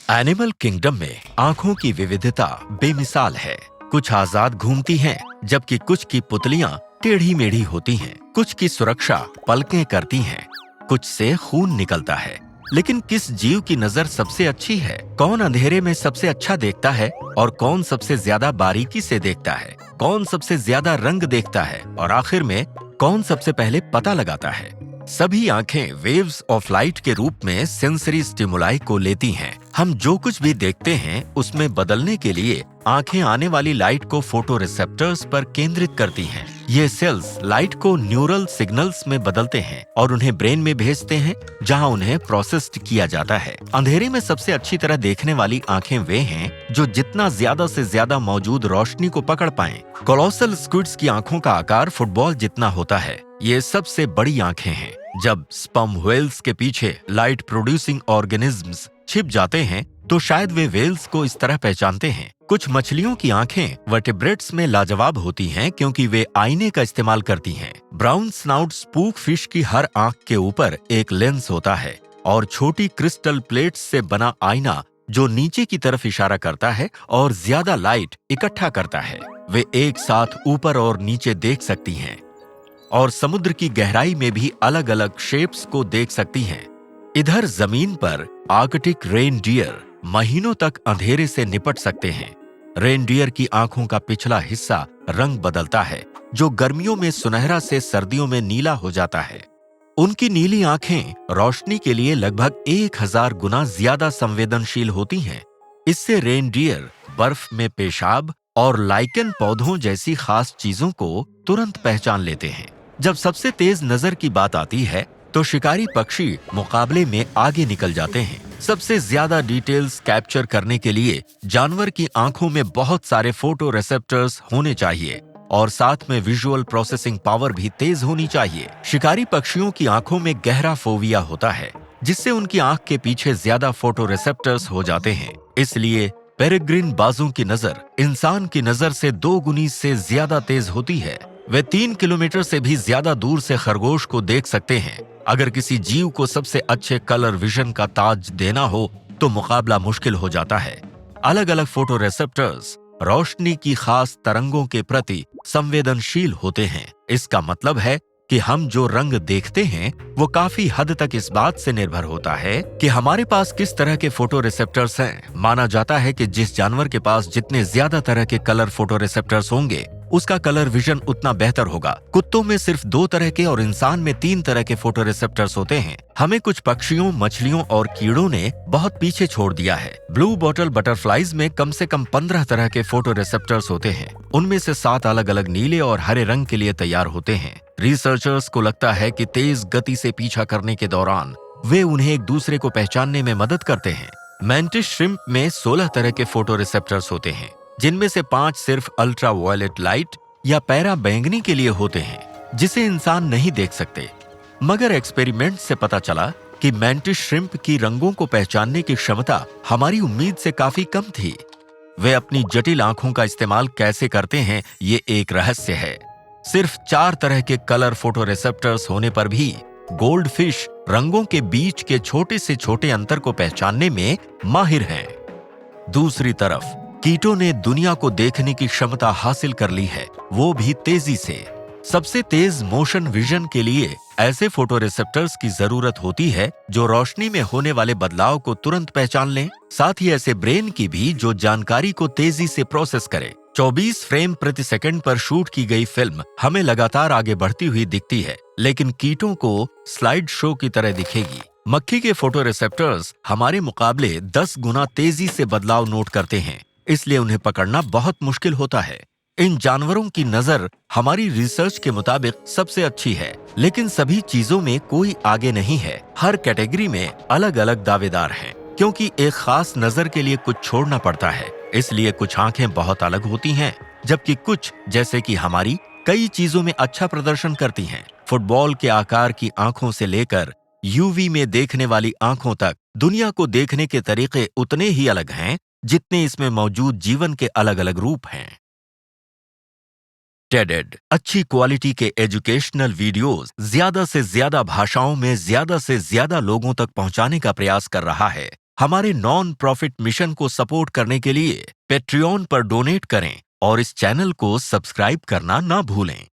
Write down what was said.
Animal kingdom में आंखों की विविधता बेमिसाल है। कुछ आजाद घूमती हैं, जबकि कुछ की पुतलियां टेढ़ी मेढ़ी होती हैं। कुछ की सुरक्षा पलकें करती हैं, कुछ से खून निकलता है। लेकिन किस जीव की नजर सबसे अच्छी है? कौन अंधेरे में सबसे अच्छा देखता है और कौन सबसे ज्यादा बारीकी से देखता है? कौन सबसे ज्यादा रंग देखता है और आखिर में कौन सबसे पहले पता लगाता है? सभी आंखें वेव्स ऑफ लाइट के रूप में सेंसरी स्टिमुलाई को लेती हैं। हम जो कुछ भी देखते हैं उसमें बदलने के लिए आंखें आने वाली लाइट को फोटो रिसेप्टर्स पर केंद्रित करती हैं। ये सेल्स लाइट को न्यूरल सिग्नल्स में बदलते हैं और उन्हें ब्रेन में भेजते हैं, जहां उन्हें प्रोसेस्ड किया जाता है। अंधेरे में सबसे अच्छी तरह देखने वाली आंखें वे हैं जो जितना ज्यादा से ज्यादा मौजूद रोशनी को पकड़ पाएं। कोलोसल स्क्विड्स की आंखों का आकार फुटबॉल जितना होता है। ये सबसे बड़ी आंखें हैं। जब स्पर्म व्हेल्स के पीछे लाइट प्रोड्यूसिंग ऑर्गेनिजम्स छिप जाते हैं तो शायद वे व्हेल्स को इस तरह पहचानते हैं। कुछ मछलियों की आंखें वर्टेब्रेट्स में लाजवाब होती हैं क्योंकि वे आईने का इस्तेमाल करती हैं। ब्राउन स्नाउट स्पूक फिश की हर आंख के ऊपर एक लेंस होता है और छोटी क्रिस्टल प्लेट्स से बना आईना जो नीचे की तरफ इशारा करता है और ज्यादा लाइट इकट्ठा करता है। वे एक साथ ऊपर और नीचे देख सकती हैं और समुद्र की गहराई में भी अलग अलग शेप्स को देख सकती हैं। इधर जमीन पर आर्कटिक रेनडियर महीनों तक अंधेरे से निपट सकते हैं। रेनडियर की आंखों का पिछला हिस्सा रंग बदलता है, जो गर्मियों में सुनहरा से सर्दियों में नीला हो जाता है। उनकी नीली आंखें रोशनी के लिए लगभग 1000 गुना ज्यादा संवेदनशील होती हैं। इससे रेनडियर बर्फ में पेशाब और लाइकेन पौधों जैसी खास चीजों को तुरंत पहचान लेते हैं। जब सबसे तेज नजर की बात आती है तो शिकारी पक्षी मुकाबले में आगे निकल जाते हैं। सबसे ज्यादा डिटेल्स कैप्चर करने के लिए जानवर की आंखों में बहुत सारे फोटो रिसेप्टर्स होने चाहिए और साथ में विजुअल प्रोसेसिंग पावर भी तेज होनी चाहिए। शिकारी पक्षियों की आंखों में गहरा फोविया होता है, जिससे उनकी आंख के पीछे ज्यादा फोटो रिसेप्टर्स हो जाते हैं। इसलिए पेरेग्रिन बाजों की नजर इंसान की नजर से 2 गुनी से ज्यादा तेज होती है। वे 3 किलोमीटर से भी ज्यादा दूर से खरगोश को देख सकते हैं। अगर किसी जीव को सबसे अच्छे कलर विजन का ताज देना हो तो मुकाबला मुश्किल हो जाता है। अलग अलग फोटो रिसेप्टर्स रोशनी की खास तरंगों के प्रति संवेदनशील होते हैं। इसका मतलब है कि हम जो रंग देखते हैं वो काफी हद तक इस बात से निर्भर होता है कि हमारे पास किस तरह के फोटो रिसेप्टर्स हैं। माना जाता है कि जिस जानवर के पास जितने ज्यादा तरह के कलर फोटो रिसेप्टर्स होंगे उसका कलर विजन उतना बेहतर होगा। कुत्तों में सिर्फ 2 तरह के और इंसान में 3 तरह के फोटो रिसेप्टर्स होते हैं। हमें कुछ पक्षियों, मछलियों और कीड़ों ने बहुत पीछे छोड़ दिया है। ब्लू बॉटल बटरफ्लाईज में कम से कम 15 तरह के फोटो रिसेप्टर्स होते हैं। उनमें से 7 अलग अलग नीले और हरे रंग के लिए तैयार होते हैं। रिसर्चर्स को लगता है कि तेज गति से पीछा करने के दौरान वे उन्हें एक दूसरे को पहचानने में मदद करते हैं। मैंटिस श्रिम्प में 16 तरह के फोटो रिसेप्टर्स होते हैं, जिनमें से 5 सिर्फ अल्ट्रा वायलेट लाइट या पैरा बैंगनी के लिए होते हैं, जिसे इंसान नहीं देख सकते। मगर एक्सपेरिमेंट से पता चला कि मैंटिस श्रिम्प की रंगों को पहचानने की क्षमता हमारी उम्मीद से काफी कम थी। वे अपनी जटिल आंखों का इस्तेमाल कैसे करते हैं, ये एक रहस्य है। सिर्फ 4 तरह के कलर फोटो रिसेप्टर्स होने पर भी गोल्ड फिश रंगों के बीच के छोटे से छोटे अंतर को पहचानने में माहिर हैं। दूसरी तरफ कीटों ने दुनिया को देखने की क्षमता हासिल कर ली है, वो भी तेजी से। सबसे तेज मोशन विजन के लिए ऐसे फोटो रिसेप्टर्स की जरूरत होती है जो रोशनी में होने वाले बदलाव को तुरंत पहचान लें। साथ ही ऐसे ब्रेन की भी जो जानकारी को तेजी से प्रोसेस करे। 24 फ्रेम प्रति सेकंड पर शूट की गई फिल्म हमें लगातार आगे बढ़ती हुई दिखती है, लेकिन कीटों को स्लाइड शो की तरह दिखेगी। मक्खी के फोटो रिसेप्टर्स हमारे मुकाबले 10 गुना तेजी से बदलाव नोट करते हैं, इसलिए उन्हें पकड़ना बहुत मुश्किल होता है। इन जानवरों की नजर हमारी रिसर्च के मुताबिक सबसे अच्छी है, लेकिन सभी चीजों में कोई आगे नहीं है। हर कैटेगरी में अलग अलग दावेदार हैं, क्योंकि एक खास नजर के लिए कुछ छोड़ना पड़ता है। इसलिए कुछ आंखें बहुत अलग होती हैं, जबकि कुछ, जैसे कि हमारी, कई चीजों में अच्छा प्रदर्शन करती हैं। फुटबॉल के आकार की आंखों से लेकर यूवी में देखने वाली आंखों तक दुनिया को देखने के तरीके उतने ही अलग हैं जितने इसमें मौजूद जीवन के अलग अलग रूप हैं। टेडेड अच्छी क्वालिटी के एजुकेशनल वीडियोस ज्यादा से ज्यादा भाषाओं में ज्यादा से ज्यादा लोगों तक पहुंचाने का प्रयास कर रहा है। हमारे नॉन प्रॉफिट मिशन को सपोर्ट करने के लिए पेट्रियन पर डोनेट करें और इस चैनल को सब्सक्राइब करना ना भूलें।